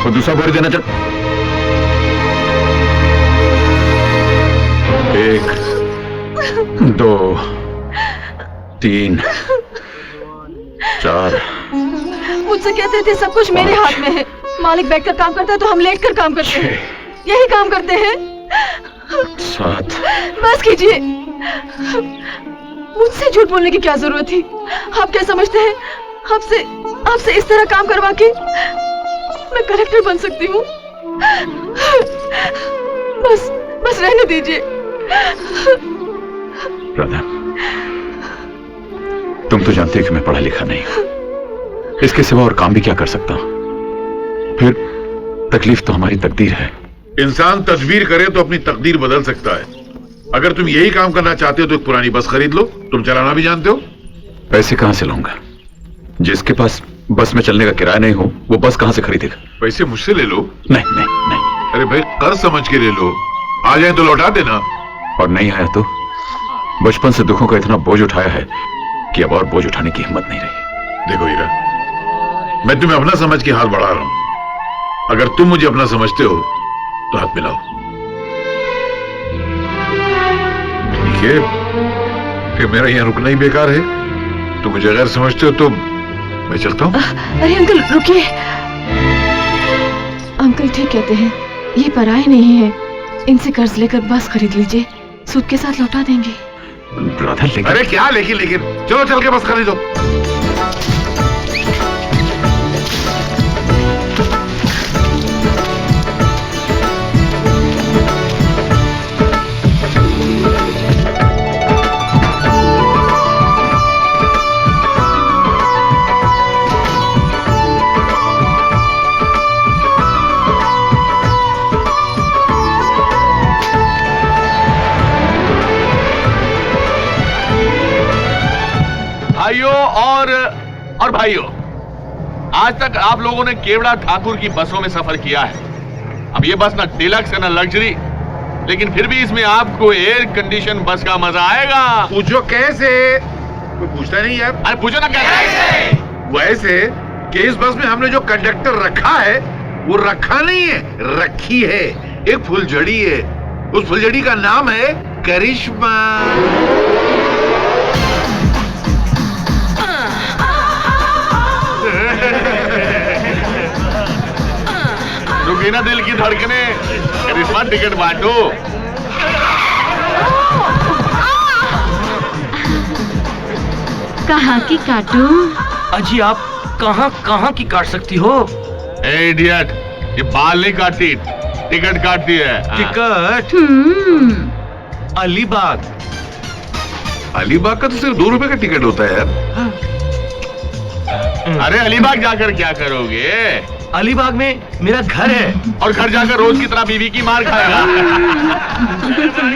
और दूसरा बोरी देना। चल 1 2 3 4। मुझसे कहते थे सब कुछ मेरे हाथ में है। मालिक बैठकर काम करता है तो हम लेटकर काम करते हैं। यही काम करते हैं। 7। बस कीजिए। मुझसे झूठ बोलने की क्या जरूरत थी? आप क्या समझते हैं आपसे इस तरह काम करवा के मैं कलेक्टर बन सकती हूँ? बस रहने दीजिए। राधा, तुम तो जानती हो कि मैं पढ़ा लिखा नहीं हूं। इसके सिवा और काम भी क्या कर सकता हूं? फिर तकलीफ तो हमारी तकदीर है। इंसान तदबीर करे तो अपनी तकदीर बदल सकता है। अगर तुम यही काम करना चाहते हो तो एक पुरानी बस खरीद लो। तुम चलाना भी जानते हो। पैसे कहां से लाऊंगा? जिसके पास बस में चलने का किराया नहीं हो वो बस कहां से खरीदेगा? पैसे मुझसे ले लो। नहीं नहीं नहीं। अरे भाई, कर्ज समझ के ले लो। आ जाए तो लौटा देना। और नहीं आया तो? बचपन से दुखों का इतना बोझ उठाया है कि अब और बोझ उठाने की हिम्मत नहीं रही। देखो हीरा, मैं तुम्हें अपना समझ के हाथ बढ़ा रहा हूं। अगर तुम मुझे अपना समझते हो तो हाथ मिलाओ। ठीक है, फिर मेरा यहाँ रुकना ही बेकार है। तुम मुझे गैर समझते हो तो मैं चलता हूँ। अरे अंकल रुकिए। अंकल ठीक कहते हैं, ये पराये नहीं है। इनसे कर्ज लेकर बस खरीद लीजिए, सूद के साथ लौटा देंगे। राधा लेकिन। अरे क्या लेकिन चलो चल के बस खरीदो। भाइयों और भाइयों, आज तक आप लोगों ने केवड़ा ठाकुर की बसों में सफर किया है। अब ये बस ना डिलक्स है ना लग्जरी, लेकिन फिर भी इसमें आपको एयर कंडीशन बस का मजा आएगा। पूछो कैसे? कोई पूछता नहीं यार। अरे पूछो ना कैसे? वैसे कि इस बस में हमने जो कंडक्टर रखा है वो रखा नहीं है, रखी है। एक फुलझड़ी है, उस फुलझड़ी का नाम है करिश्मा। रुकी ना दिल की धड़कने, करिश्मा टिकट बांटो। कहाँ की काटूं? अजी आप कहाँ की काट सकती हो? ए इडियट, ये बाल नहीं काटती, टिकट काटती है। टिकट? अलीबाग। अलीबाग का तो सिर्फ 2 रुपए का टिकट होता है यार। अरे अलीबाग जाकर क्या करोगे? अलीबाग में मेरा घर है। और घर जाकर रोज की तरह बीवी की मार खाएगा।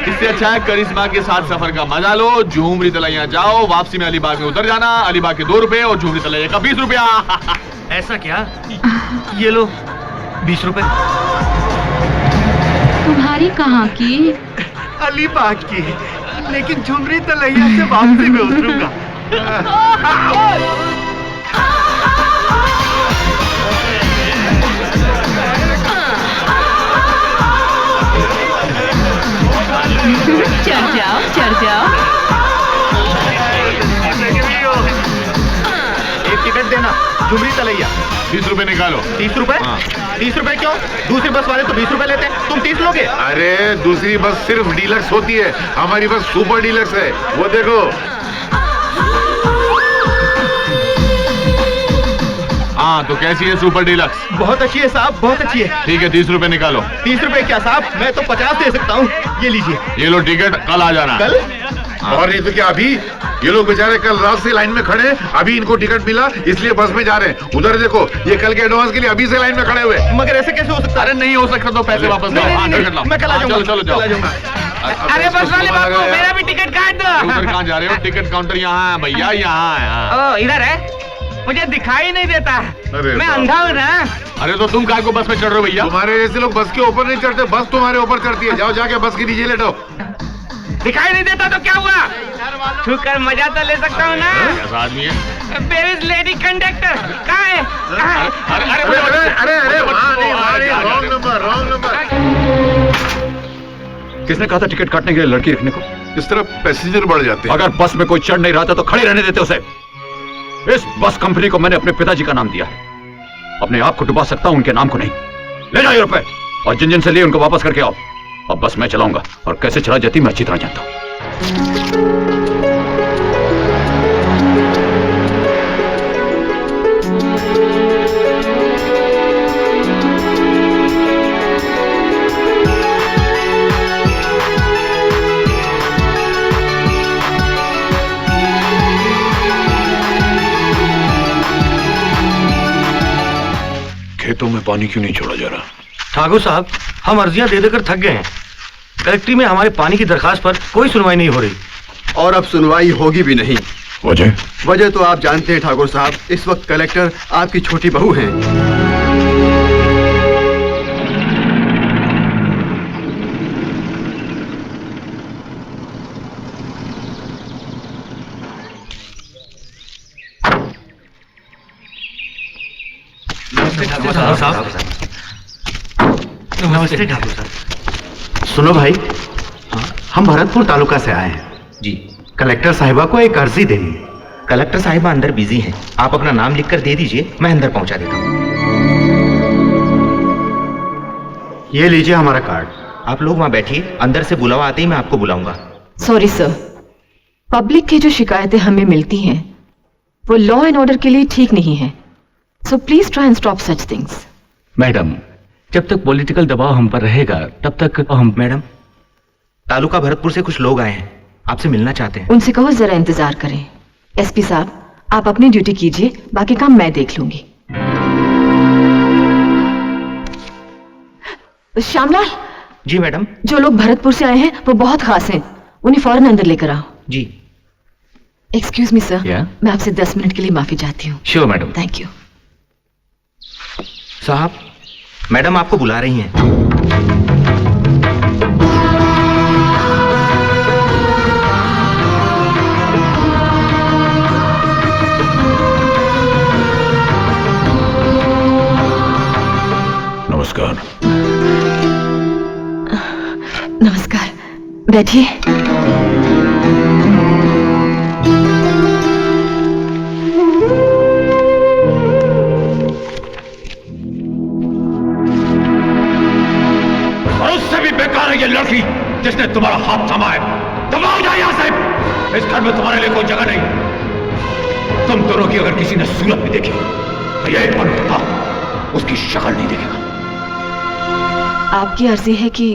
इससे अच्छा है करिश्मा के साथ सफर का मजा लो। झूमरी तलैया जाओ, वापसी में अलीबाग में उतर जाना। अलीबाग के 2 रुपए और झूमरी तलैया का 20 रुपया। ऐसा क्या? ये लो 20 रुपए। तुम्हारी कहाँ की? अलीबाग की, लेकिन झुमरी तलैया से वापसी में उतरूंगा। चढ़ जाओ। एक टिकट देना, झुमरी तलैया। 30 रुपए निकालो। 30 रुपए? 30 रुपए क्यों? दूसरी बस वाले तो 20 रुपए लेते हैं, तुम 30 लोगे? अरे दूसरी बस सिर्फ डीलक्स होती है, हमारी बस सुपर डीलक्स है। वो देखो। हाँ तो कैसी है सुपर डीलक्स? बहुत अच्छी है साहब, बहुत अच्छी है। ठीक है 30 रुपए निकालो। 30 रुपए क्या साहब, मैं तो 50 दे सकता हूँ। ये लीजिए। ये लो टिकट, कल आ जाना। कल? और नहीं तो क्या अभी? ये लोग बेचारे कल रात से लाइन में खड़े, अभी इनको टिकट मिला इसलिए बस में जा रहे हैं। उधर देखो, ये कल के एडवांस के लिए अभी से लाइन में खड़े हुए। मगर ऐसे कैसे हो सकता है? अरे नहीं हो सकता तो पैसे वापस दो। हाँ टिकट लाओ। मैं कल आ जाऊंगा। चलो जाओ। अरे बस वाले बाबू, मेरा भी टिकट काट दो। उधर कहाँ जा रहे हो? टिकट काउंटर यहाँ है भैया, यहाँ है। इधर है, मुझे दिखाई नहीं देता। अरे मैं अंधा हूँ ना। अरे तो तुम काहे को बस में चढ़ रहे हो भैया? तुम्हारे जैसे लोग बस के ऊपर नहीं चढ़ते, बस तुम्हारे ऊपर चढ़ती है। जाओ जाके बस के नीचे लेटो। दिखाई नहीं देता तो क्या हुआ? छूकर मजा तो ले सकता हूँ ना? कैसा आदमी है? Where is lady conductor? कहाँ है? अरे अरे रॉन्ग नंबर। किसने कहा था टिकट काटने के लिए लड़की रखने को? इस तरह पैसेंजर बढ़ जाते हैं। अगर बस में कोई चढ़ नहीं रहा था तो खड़े रहने देते उसे। इस बस कंपनी को मैंने अपने पिताजी का नाम दिया है। अपने आप को डुबा सकता हूं, उनके नाम को नहीं। ले जाओ रुपए और जिन जिन से लिए उनको वापस करके आओ। अब बस मैं चलाऊंगा और कैसे चला जाती मैं अच्छी तरह जानता हूं। खेतों में पानी क्यों नहीं छोड़ा जा रहा? ठाकुर साहब, हम अर्जियां दे देकर थक गए हैं। कलेक्ट्री में हमारे पानी की दरखास्त पर कोई सुनवाई नहीं हो रही और अब सुनवाई होगी भी नहीं। वजह तो आप जानते हैं ठाकुर साहब, इस वक्त कलेक्टर आपकी छोटी बहू हैं। नमस्ते ठाकुर साहब। सुनो भाई, हम भरतपुर तालुका से आए हैं जी। कलेक्टर साहिबा को एक अर्जी देनी है। कलेक्टर साहिबा अंदर बिजी हैं, आप अपना नाम लिखकर दे दीजिए, मैं अंदर पहुंचा देता हूँ। ये लीजिए हमारा कार्ड। आप लोग वहां बैठिए, अंदर से बुलावा आते ही मैं आपको बुलाऊंगा। सॉरी सर, पब्लिक की जो शिकायतें हमें मिलती हैं वो लॉ एंड ऑर्डर के लिए ठीक नहीं है। So please try and stop such things. Madam, जब तक पॉलिटिकल दबाव हम पर रहेगा तब तक हम। मैडम, तालुका भरतपुर से कुछ लोग आए हैं, आपसे मिलना चाहते हैं। उनसे कहो जरा इंतजार करें। एसपी साहब, आप अपनी ड्यूटी कीजिए, बाकी काम मैं देख लूंगी। श्यामलाल। जी मैडम। जो लोग भरतपुर से आए हैं वो बहुत खास हैं, उन्हें फौरन अंदर लेकर आओ। जी। Excuse me sir, Yeah? मैं आपसे 10 मिनट के लिए माफी चाहती हूँ। Sure madam. Thank you. साहब, मैडम आपको बुला रही हैं। नमस्कार। नमस्कार, बैठिए। ये लड़की जिसने तुम्हारा हाथ थामा है, दबाओ जाए यहां से। इस घर में तुम्हारे लिए कोई जगह नहीं। तुम दोनों की अगर किसी ने सूरत भी देखी तो ये बनता उसकी शक्ल नहीं देखेगा। आपकी अर्जी है कि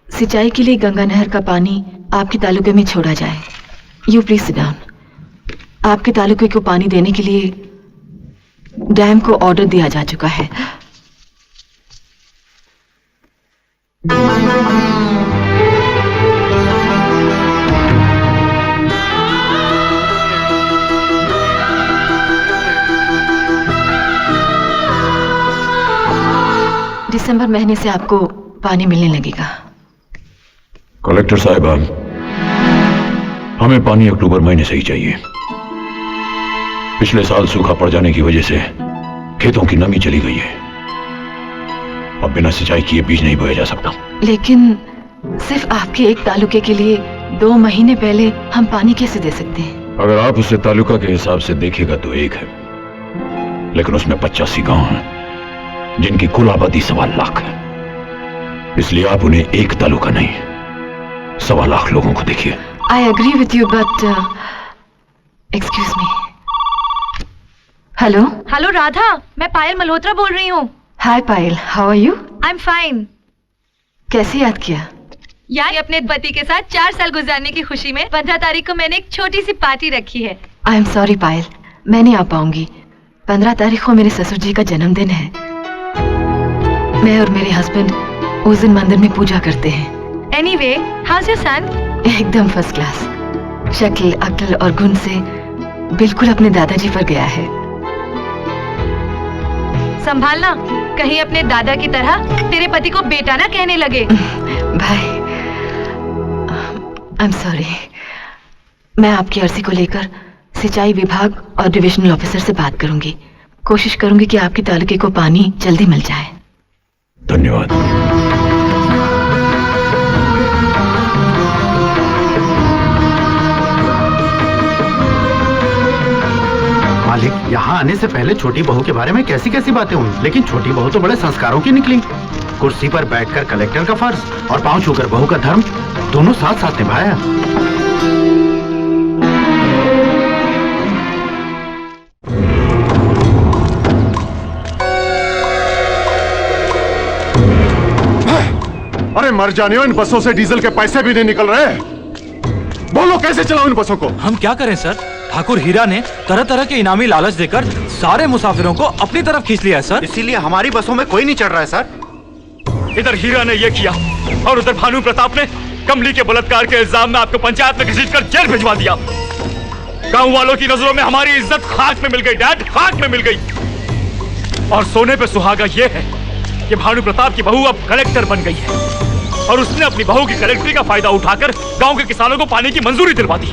सिंचाई के लिए गंगा नहर का पानी आपके तालुके में छोड़ा जाए। You please sit down. आपके तालुके को पानी देने के लिए डैम को ऑर्डर दिया जा चुका है। दिसंबर महीने से आपको पानी मिलने लगेगा। कलेक्टर साहिबा, हमें पानी अक्टूबर महीने से ही चाहिए। पिछले साल सूखा पड़ जाने की वजह से खेतों की नमी चली गई है। अब बिना सिंचाई किए बीज नहीं बोया जा सकता। लेकिन सिर्फ आपके एक तालुके के लिए 2 महीने पहले हम पानी कैसे दे सकते हैं? अगर आप उसे तालुका के हिसाब से देखेगा तो एक है, लेकिन उसमें 85 गांव हैं जिनकी कुल आबादी 1.25 लाख है। इसलिए आप उन्हें एक तालुका नहीं 1.25 लाख लोगों को देखिए। I agree with you but excuse me. Hello. Hello Radha, मैं पायल मल्होत्रा बोल रही हूँ। Hi Payal, how are you? I am fine. कैसे याद किया? यार, अपने पति के साथ 4 साल गुजारने की खुशी में 15 तारीख को मैंने एक छोटी सी पार्टी रखी है। आई एम सॉरी पायल, मैं नहीं आ पाऊंगी। 15 तारीख को मेरे ससुर जी का जन्मदिन है। मैं और मेरे हस्बैंड उस दिन मंदिर में पूजा करते हैं। Anyway, house your son? एकदम फर्स्ट क्लास। शक्ल, अक्ल और गुण से बिल्कुल अपने दादाजी पर गया है। संभालना, कहीं अपने दादा की तरह तेरे पति को बेटा ना कहने लगे। भाई, आई एम सॉरी। मैं आपकी अर्जी को लेकर सिंचाई विभाग और डिविजनल ऑफिसर से बात करूंगी। कोशिश करूंगी कि आपके तालुके को पानी जल्दी मिल जाए। धन्यवाद। मालिक, यहाँ आने से पहले छोटी बहू के बारे में कैसी कैसी बातें हुई, लेकिन छोटी बहू तो बड़े संस्कारों की निकली। कुर्सी पर बैठकर कलेक्टर का फर्ज और पांव छूकर बहू का धर्म दोनों साथ साथ निभाया। अरे मर जाने हो, इन बसों से डीजल के पैसे भी नहीं निकल रहे। बोलो कैसे चलाओ इन बसों को? हम क्या करें सर, ठाकुर हीरा ने तरह तरह के इनामी लालच देकर सारे मुसाफिरों को अपनी तरफ खींच लिया है सर। इसीलिए हमारी बसों में कोई नहीं चढ़ रहा है सर। इधर हीरा ने ये किया और उधर भानु प्रताप ने कमली के बलात्कार के इल्जाम में आपको पंचायत में घसीटकर जेल भिजवा दिया। गांव वालों की नजरों में हमारी इज्जत खाक में मिल गई डैड, खाक में मिल गई। और सोने पे सुहागा ये है कि भानु प्रताप की बहू अब कलेक्टर बन गई है और उसने अपनी बहू की कलेक्टरी का फायदा उठाकर गांव के किसानों को पानी की मंजूरी दिलवा दी,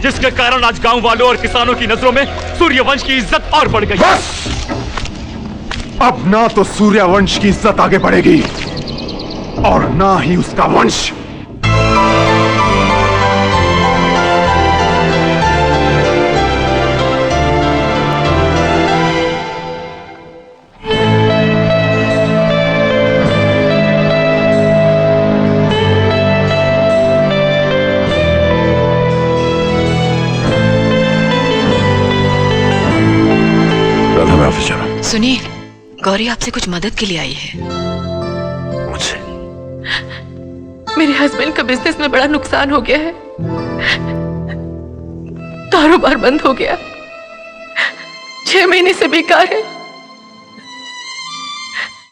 जिसके कारण आज गांव वालों और किसानों की नजरों में सूर्यवंश की इज्जत और बढ़ गई। बस! अब ना तो सूर्यवंश की इज्जत आगे बढ़ेगी और ना ही उसका वंश। सुनिए, गौरी आपसे कुछ मदद के लिए आई है। मुझसे? मेरे हस्बैंड का बिजनेस में बड़ा नुकसान हो गया है, कारोबार बंद हो गया, 6 महीने से बेकार है।